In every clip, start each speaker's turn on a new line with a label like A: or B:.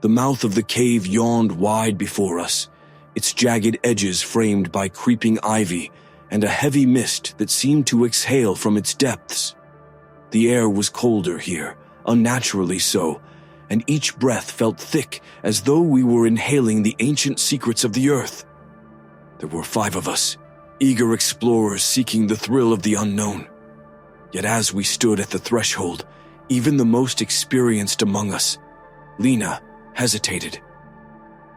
A: The mouth of the cave yawned wide before us, its jagged edges framed by creeping ivy and a heavy mist that seemed to exhale from its depths. The air was colder here, unnaturally so, and each breath felt thick as though we were inhaling the ancient secrets of the earth. There were 5 of us, eager explorers seeking the thrill of the unknown. Yet as we stood at the threshold, even the most experienced among us, Lena, hesitated.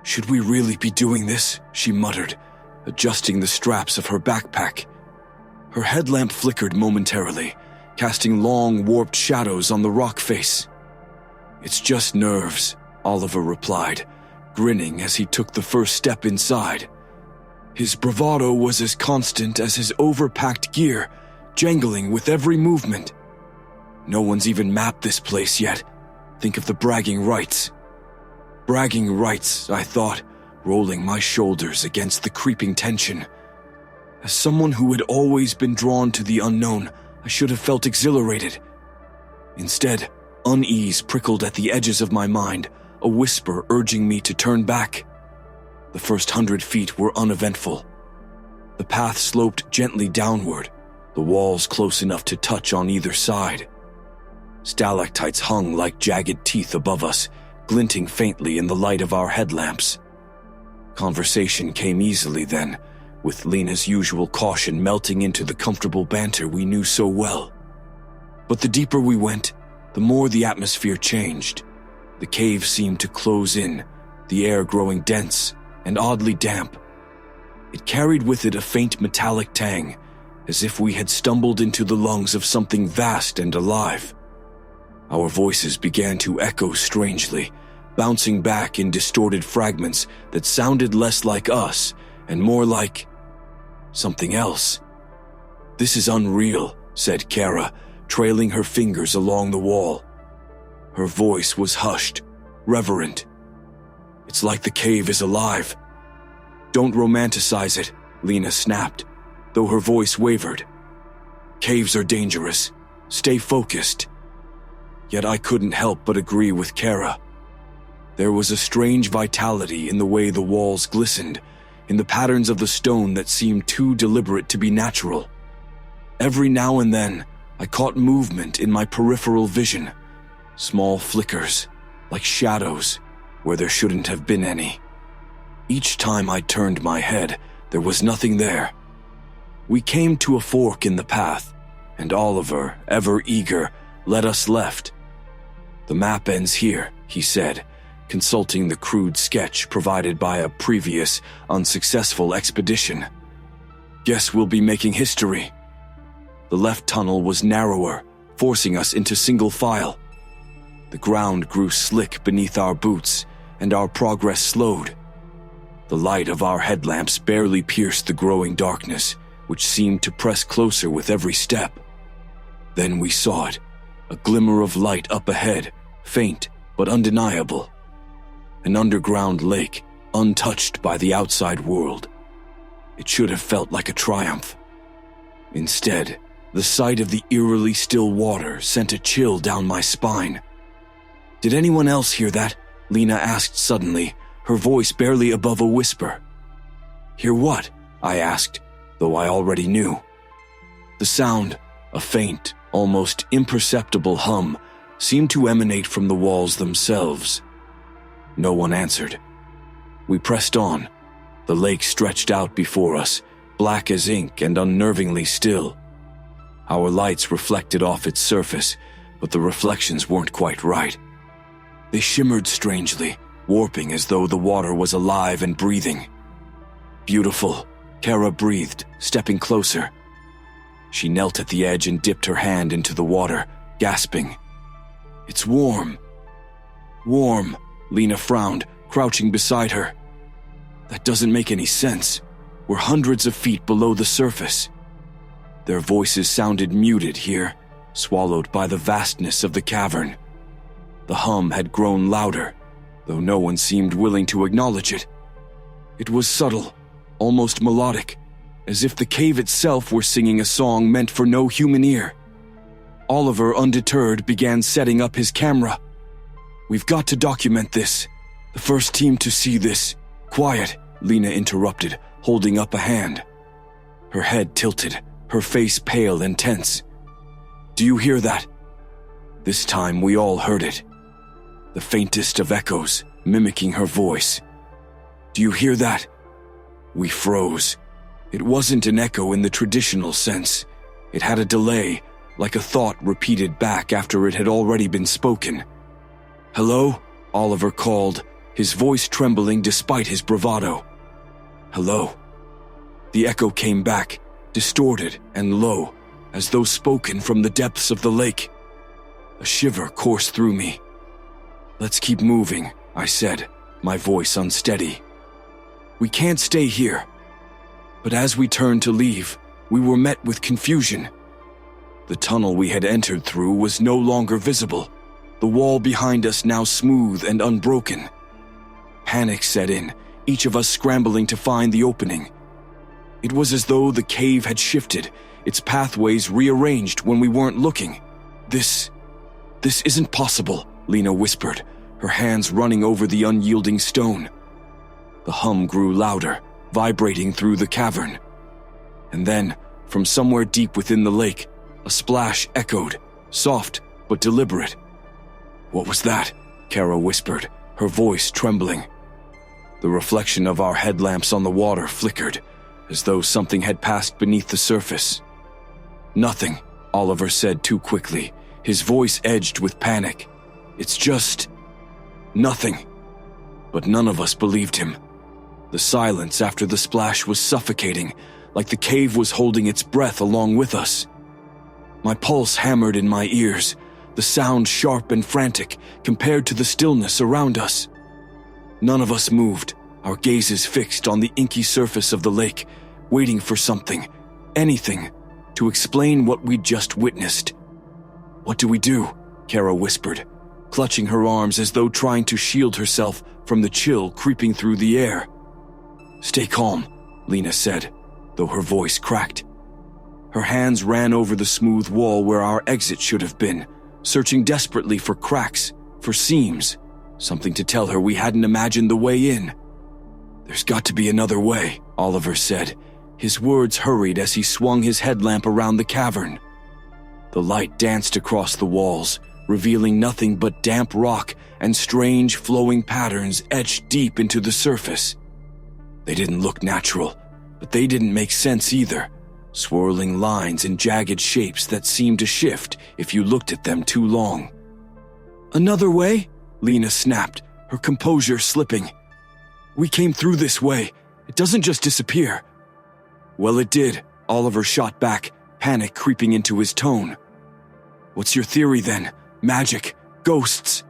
A: "Should we really be doing this?" she muttered, adjusting the straps of her backpack. Her headlamp flickered momentarily, casting long, warped shadows on the rock face. "It's just nerves," Oliver replied, grinning as he took the first step inside. His bravado was as constant as his overpacked gear, jangling with every movement. "No one's even mapped this place yet. Think of the bragging rights." Bragging rights, I thought, rolling my shoulders against the creeping tension. As someone who had always been drawn to the unknown, I should have felt exhilarated. Instead, unease prickled at the edges of my mind, a whisper urging me to turn back. The first 100 feet were uneventful. The path sloped gently downward, the walls close enough to touch on either side. Stalactites hung like jagged teeth above us, glinting faintly in the light of our headlamps. Conversation came easily then, with Lena's usual caution melting into the comfortable banter we knew so well. But the deeper we went, the more the atmosphere changed. The cave seemed to close in, the air growing dense and oddly damp. It carried with it a faint metallic tang, as if we had stumbled into the lungs of something vast and alive. Our voices began to echo strangely, bouncing back in distorted fragments that sounded less like us and more like something else. "This is unreal," said Kara, trailing her fingers along the wall. Her voice was hushed, reverent. "It's like the cave is alive." "Don't romanticize it," Lena snapped, though her voice wavered. "Caves are dangerous. Stay focused." Yet I couldn't help but agree with Kara. There was a strange vitality in the way the walls glistened, in the patterns of the stone that seemed too deliberate to be natural. Every now and then, I caught movement in my peripheral vision, small flickers, like shadows, where there shouldn't have been any. Each time I turned my head, there was nothing there. We came to a fork in the path, and Oliver, ever eager, led us left. "The map ends here," he said, consulting the crude sketch provided by a previous, unsuccessful expedition. "Guess we'll be making history." The left tunnel was narrower, forcing us into single file. The ground grew slick beneath our boots, and our progress slowed. The light of our headlamps barely pierced the growing darkness, which seemed to press closer with every step. Then we saw it, a glimmer of light up ahead, faint but undeniable. An underground lake, untouched by the outside world. It should have felt like a triumph. Instead, the sight of the eerily still water sent a chill down my spine. "Did anyone else hear that?" Lena asked suddenly, her voice barely above a whisper. "Hear what?" I asked, though I already knew. The sound, a faint, almost imperceptible hum, seemed to emanate from the walls themselves. No one answered. We pressed on. The lake stretched out before us, black as ink and unnervingly still. Our lights reflected off its surface, but the reflections weren't quite right. They shimmered strangely, warping as though the water was alive and breathing. "Beautiful," Kara breathed, stepping closer. She knelt at the edge and dipped her hand into the water, gasping. "It's warm." "Warm," Lena frowned, crouching beside her. "That doesn't make any sense. We're hundreds of feet below the surface." Their voices sounded muted here, swallowed by the vastness of the cavern. The hum had grown louder, though no one seemed willing to acknowledge it. It was subtle, almost melodic, as if the cave itself were singing a song meant for no human ear. Oliver, undeterred, began setting up his camera. "We've got to document this," The first team to see this. Quiet, Lena interrupted, holding up a hand. Her head tilted, her face pale and tense. Do you hear that? This time we all heard it. The faintest of echoes, mimicking her voice. Do you hear that? We froze. It wasn't an echo in the traditional sense. It had a delay, like a thought repeated back after it had already been spoken. Hello? Oliver called, his voice trembling despite his bravado. Hello? The echo came back, distorted and low, as though spoken from the depths of the lake. A shiver coursed through me. Let's keep moving, I said, my voice unsteady. We can't stay here. But as we turned to leave, we were met with confusion. The tunnel we had entered through was no longer visible, the wall behind us now smooth and unbroken. Panic set in, each of us scrambling to find the opening. It was as though the cave had shifted, its pathways rearranged when we weren't looking. This isn't possible, Lena whispered, her hands running over the unyielding stone. The hum grew louder, vibrating through the cavern. And then, from somewhere deep within the lake, a splash echoed, soft but deliberate. What was that? Kara whispered, her voice trembling. The reflection of our headlamps on the water flickered, as though something had passed beneath the surface. Nothing, Oliver said too quickly, his voice edged with panic. It's just... nothing. But none of us believed him. The silence after the splash was suffocating, like the cave was holding its breath along with us. My pulse hammered in my ears, the sound sharp and frantic compared to the stillness around us. None of us moved, our gazes fixed on the inky surface of the lake, waiting for something, anything, to explain what we'd just witnessed. What do we do? Kara whispered, clutching her arms as though trying to shield herself from the chill creeping through the air. Stay calm, Lena said, though her voice cracked. Her hands ran over the smooth wall where our exit should have been, searching desperately for cracks, for seams, something to tell her we hadn't imagined the way in. There's got to be another way, Oliver said, his words hurried as he swung his headlamp around the cavern. The light danced across the walls, revealing nothing but damp rock and strange flowing patterns etched deep into the surface. They didn't look natural, but they didn't make sense either, swirling lines and jagged shapes that seemed to shift if you looked at them too long. Another way? Lena snapped, her composure slipping. We came through this way. It doesn't just disappear. Well, it did, Oliver shot back, panic creeping into his tone. What's your theory then? Magic? Ghosts?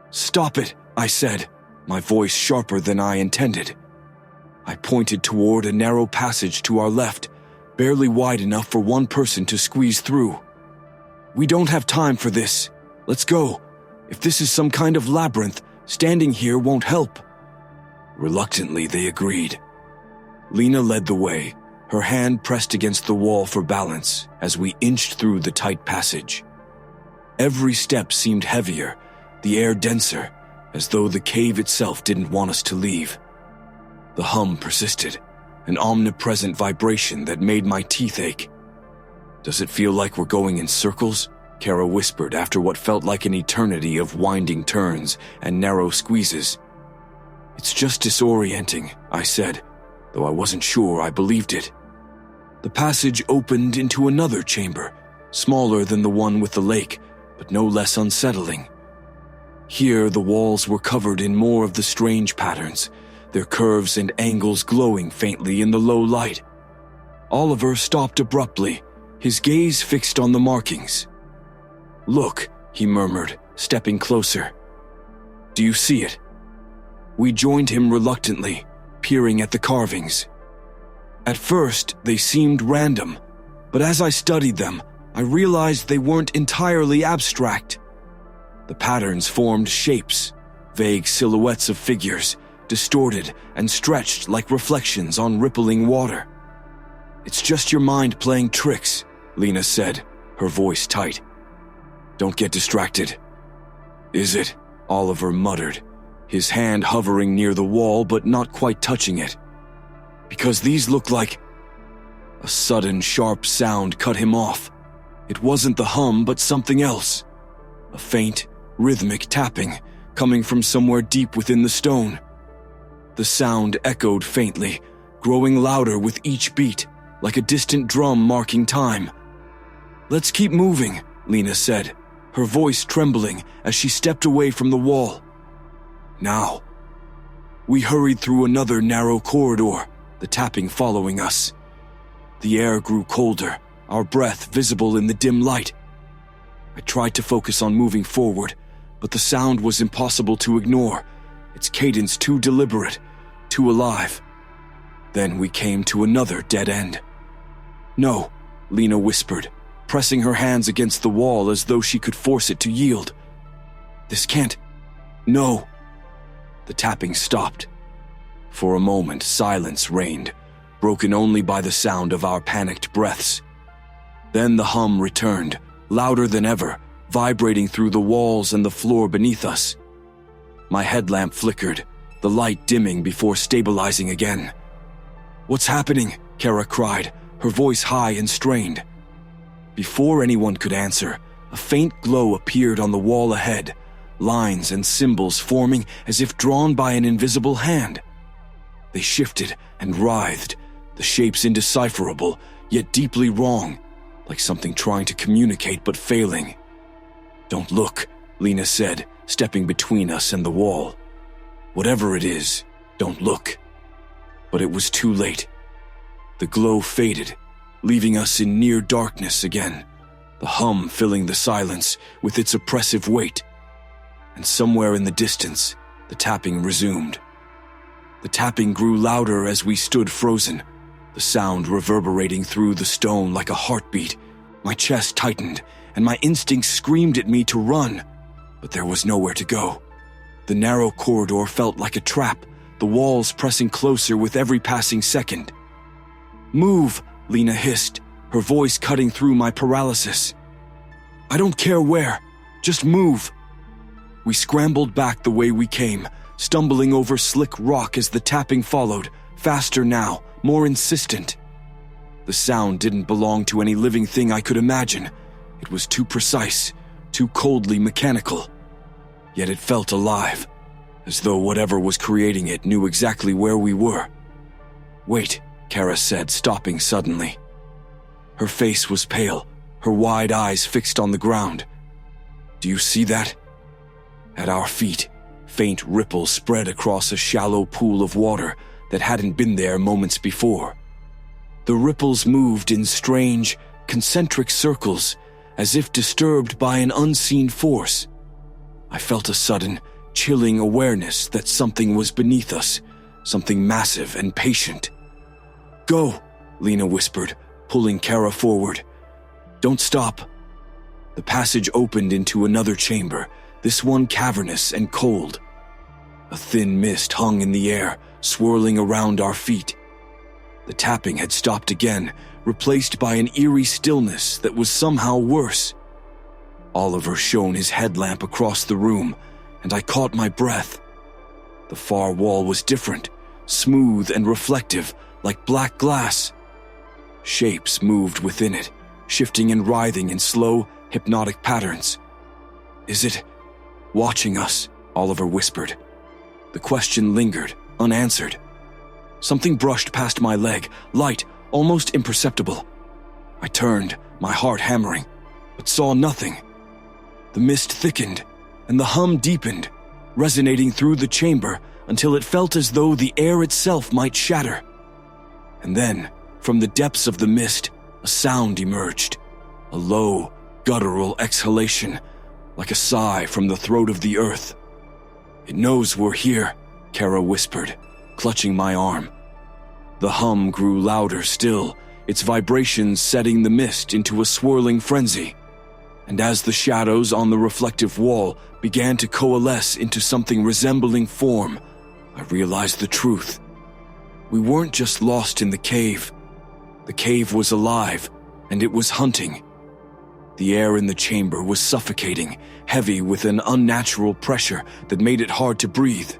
A: Stop it, I said, my voice sharper than I intended. I pointed toward a narrow passage to our left, barely wide enough for one person to squeeze through. We don't have time for this. Let's go. If this is some kind of labyrinth, standing here won't help. Reluctantly, they agreed. Lena led the way, her hand pressed against the wall for balance as we inched through the tight passage. Every step seemed heavier, the air denser, as though the cave itself didn't want us to leave. The hum persisted, an omnipresent vibration that made my teeth ache. Does it feel like we're going in circles? Kara whispered after what felt like an eternity of winding turns and narrow squeezes. It's just disorienting, I said, though I wasn't sure I believed it. The passage opened into another chamber, smaller than the one with the lake, but no less unsettling. Here the walls were covered in more of the strange patterns, their curves and angles glowing faintly in the low light. Oliver stopped abruptly, his gaze fixed on the markings. Look, he murmured, stepping closer. Do you see it? We joined him reluctantly, peering at the carvings. At first, they seemed random, but as I studied them, I realized they weren't entirely abstract. The patterns formed shapes, vague silhouettes of figures, distorted and stretched like reflections on rippling water. It's just your mind playing tricks, Lena said, her voice tight. Don't get distracted. Is it? Oliver muttered, his hand hovering near the wall but not quite touching it. "Because these look like..." A sudden, sharp sound cut him off. It wasn't the hum, but something else. A faint, rhythmic tapping coming from somewhere deep within the stone. The sound echoed faintly, growing louder with each beat, like a distant drum marking time. "Let's keep moving," Lena said, her voice trembling as she stepped away from the wall. Now. We hurried through another narrow corridor, the tapping following us. The air grew colder, our breath visible in the dim light. I tried to focus on moving forward, but the sound was impossible to ignore, its cadence too deliberate, too alive. Then we came to another dead end. "No," Lena whispered, pressing her hands against the wall as though she could force it to yield. "This can't... No." The tapping stopped. For a moment, silence reigned, broken only by the sound of our panicked breaths. Then the hum returned, louder than ever, vibrating through the walls and the floor beneath us. My headlamp flickered, the light dimming before stabilizing again. "What's happening?" Kara cried, her voice high and strained. Before anyone could answer, a faint glow appeared on the wall ahead, lines and symbols forming as if drawn by an invisible hand. They shifted and writhed, the shapes indecipherable, yet deeply wrong, like something trying to communicate but failing. "Don't look," Lena said, stepping between us and the wall. "Whatever it is, don't look." But it was too late. The glow faded, leaving us in near darkness again, the hum filling the silence with its oppressive weight. And somewhere in the distance, the tapping resumed. The tapping grew louder as we stood frozen, the sound reverberating through the stone like a heartbeat. My chest tightened, and my instincts screamed at me to run, but there was nowhere to go. The narrow corridor felt like a trap, the walls pressing closer with every passing second. "Move," Lena hissed, her voice cutting through my paralysis. "I don't care where, just move." We scrambled back the way we came, stumbling over slick rock as the tapping followed, faster now, more insistent. The sound didn't belong to any living thing I could imagine. It was too precise, too coldly mechanical. Yet it felt alive, as though whatever was creating it knew exactly where we were. "Wait," Kara said, stopping suddenly. Her face was pale, her wide eyes fixed on the ground. "Do you see that?" At our feet, faint ripples spread across a shallow pool of water that hadn't been there moments before. The ripples moved in strange, concentric circles, as if disturbed by an unseen force. I felt a sudden, chilling awareness that something was beneath us, something massive and patient. "Go," Lena whispered, pulling Kara forward. "Don't stop." The passage opened into another chamber, this one cavernous and cold. A thin mist hung in the air, swirling around our feet. The tapping had stopped again, replaced by an eerie stillness that was somehow worse. Oliver shone his headlamp across the room, and I caught my breath. The far wall was different, smooth and reflective, like black glass. Shapes moved within it, shifting and writhing in slow, hypnotic patterns. "Is it watching us?" Oliver whispered. The question lingered, unanswered. Something brushed past my leg, light, almost imperceptible. I turned, my heart hammering, but saw nothing. The mist thickened, and the hum deepened, resonating through the chamber until it felt as though the air itself might shatter. And then, from the depths of the mist, a sound emerged, a low, guttural exhalation, like a sigh from the throat of the earth. "It knows we're here," Kara whispered, clutching my arm. The hum grew louder still, its vibrations setting the mist into a swirling frenzy. And as the shadows on the reflective wall began to coalesce into something resembling form, I realized the truth. We weren't just lost in the cave. The cave was alive, and it was hunting. The air in the chamber was suffocating, heavy with an unnatural pressure that made it hard to breathe.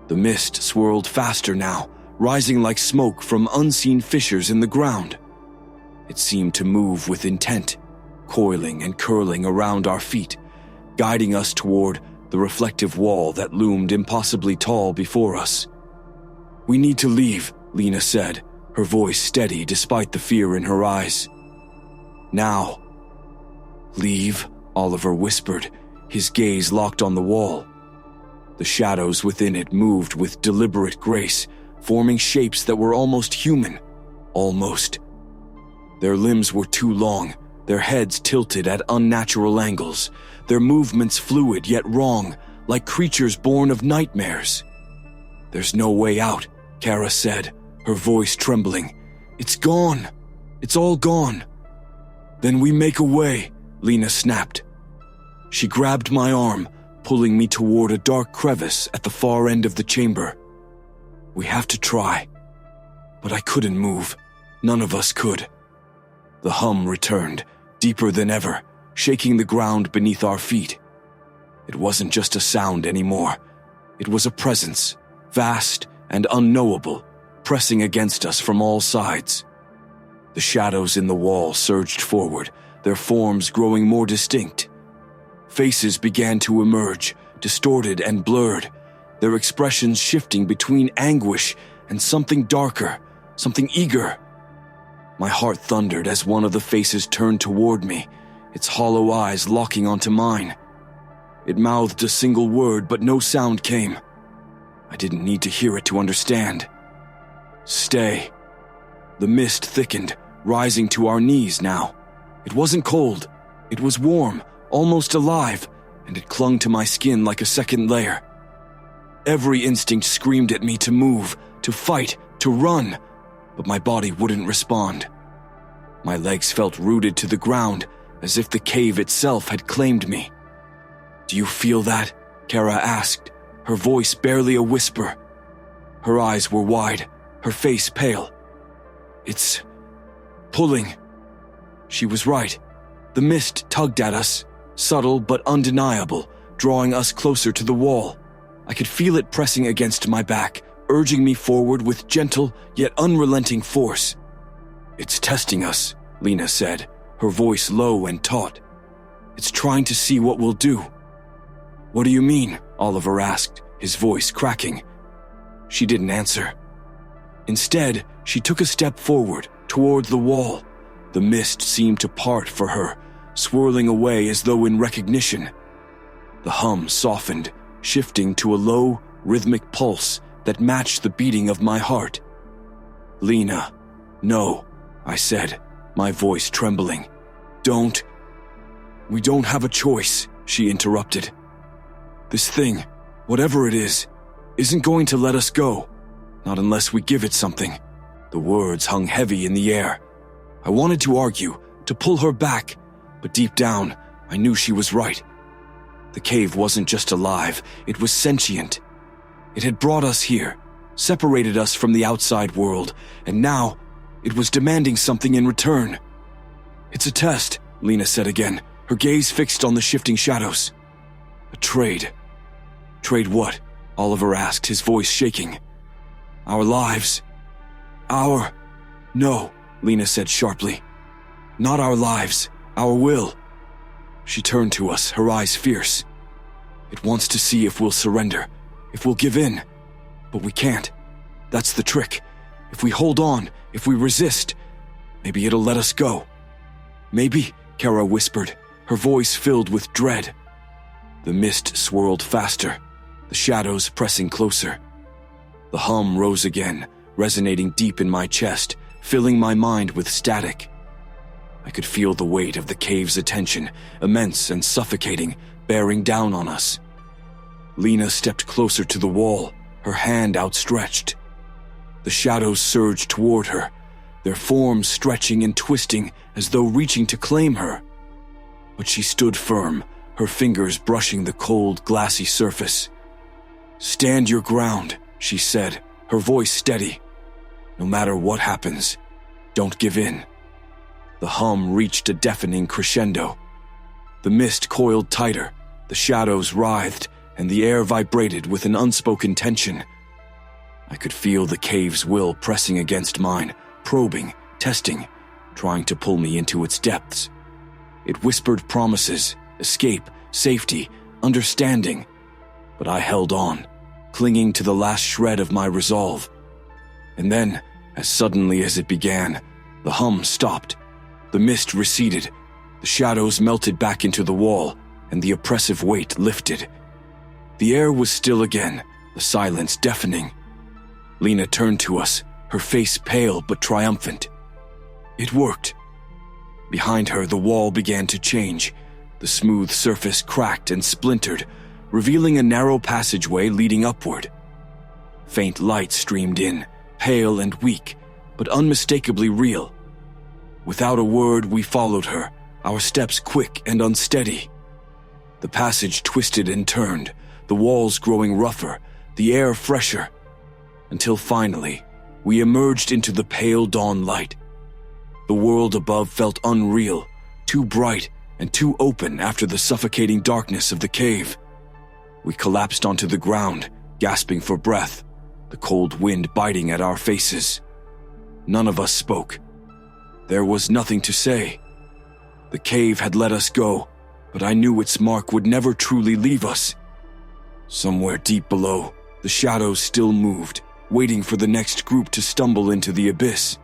A: The mist swirled faster now, rising like smoke from unseen fissures in the ground. It seemed to move with intent, coiling and curling around our feet, guiding us toward the reflective wall that loomed impossibly tall before us. "We need to leave," Lena said, her voice steady despite the fear in her eyes. "Now." "Leave?" Oliver whispered, his gaze locked on the wall. The shadows within it moved with deliberate grace, forming shapes that were almost human. Almost. Their limbs were too long, their heads tilted at unnatural angles, their movements fluid yet wrong, like creatures born of nightmares. "There's no way out," Kara said, her voice trembling. "It's gone. It's all gone." "Then we make a way," Lena snapped. She grabbed my arm, pulling me toward a dark crevice at the far end of the chamber. "We have to try." But I couldn't move. None of us could. The hum returned, deeper than ever, shaking the ground beneath our feet. It wasn't just a sound anymore. It was a presence, vast and unknowable, pressing against us from all sides. The shadows in the wall surged forward, their forms growing more distinct. Faces began to emerge, distorted and blurred, their expressions shifting between anguish and something darker, something eager. My heart thundered as one of the faces turned toward me, its hollow eyes locking onto mine. It mouthed a single word, but no sound came. I didn't need to hear it to understand. "Stay." The mist thickened, rising to our knees now. It wasn't cold. It was warm, almost alive, and it clung to my skin like a second layer. Every instinct screamed at me to move, to fight, to run, but my body wouldn't respond. My legs felt rooted to the ground, as if the cave itself had claimed me. "Do you feel that?" Kara asked, her voice barely a whisper. Her eyes were wide, her face pale. "It's pulling." She was right. The mist tugged at us, subtle but undeniable, drawing us closer to the wall. I could feel it pressing against my back, urging me forward with gentle yet unrelenting force. "It's testing us," Lena said, her voice low and taut. "It's trying to see what we'll do." "What do you mean?" Oliver asked, his voice cracking. She didn't answer. Instead, she took a step forward, toward the wall. The mist seemed to part for her, swirling away as though in recognition. The hum softened, shifting to a low, rhythmic pulse that matched the beating of my heart. "Lena, no," I said, my voice trembling. "Don't." "We don't have a choice," she interrupted. "This thing, whatever it is, isn't going to let us go, not unless we give it something." The words hung heavy in the air. I wanted to argue, to pull her back, but deep down, I knew she was right. The cave wasn't just alive, it was sentient. It had brought us here, separated us from the outside world, and now it was demanding something in return. "It's a test," Lena said again, her gaze fixed on the shifting shadows. "A trade." "Trade what?" Oliver asked, his voice shaking. "Our lives." No," Lena said sharply. "Not our lives, our will." She turned to us, her eyes fierce. "It wants to see if we'll surrender, if we'll give in. But we can't. That's the trick. If we hold on, if we resist, maybe it'll let us go." "Maybe," Kara whispered, her voice filled with dread. The mist swirled faster, the shadows pressing closer. The hum rose again, resonating deep in my chest, filling my mind with static. I could feel the weight of the cave's attention, immense and suffocating, bearing down on us. Lena stepped closer to the wall, her hand outstretched. The shadows surged toward her, their forms stretching and twisting as though reaching to claim her. But she stood firm, her fingers brushing the cold, glassy surface. "Stand your ground," she said, her voice steady. "No matter what happens, don't give in." The hum reached a deafening crescendo, The mist coiled tighter, the shadows writhed, and the air vibrated with an unspoken tension. I could feel the cave's will pressing against mine, probing, testing, trying to pull me into its depths. It whispered promises, escape, safety, understanding, but I held on, clinging to the last shred of my resolve. And then, as suddenly as it began, the hum stopped. The mist receded, the shadows melted back into the wall, and the oppressive weight lifted. The air was still again, the silence deafening. Lena turned to us, her face pale but triumphant. It worked. Behind her, the wall began to change. The smooth surface cracked and splintered, revealing a narrow passageway leading upward. Faint light streamed in, pale and weak, but unmistakably real. Without a word, we followed her, our steps quick and unsteady. The passage twisted and turned, the walls growing rougher, the air fresher, until finally, we emerged into the pale dawn light. The world above felt unreal, too bright and too open after the suffocating darkness of the cave. We collapsed onto the ground, gasping for breath, the cold wind biting at our faces. None of us spoke. There was nothing to say. The cave had let us go, but I knew its mark would never truly leave us. Somewhere deep below, the shadows still moved, waiting for the next group to stumble into the abyss.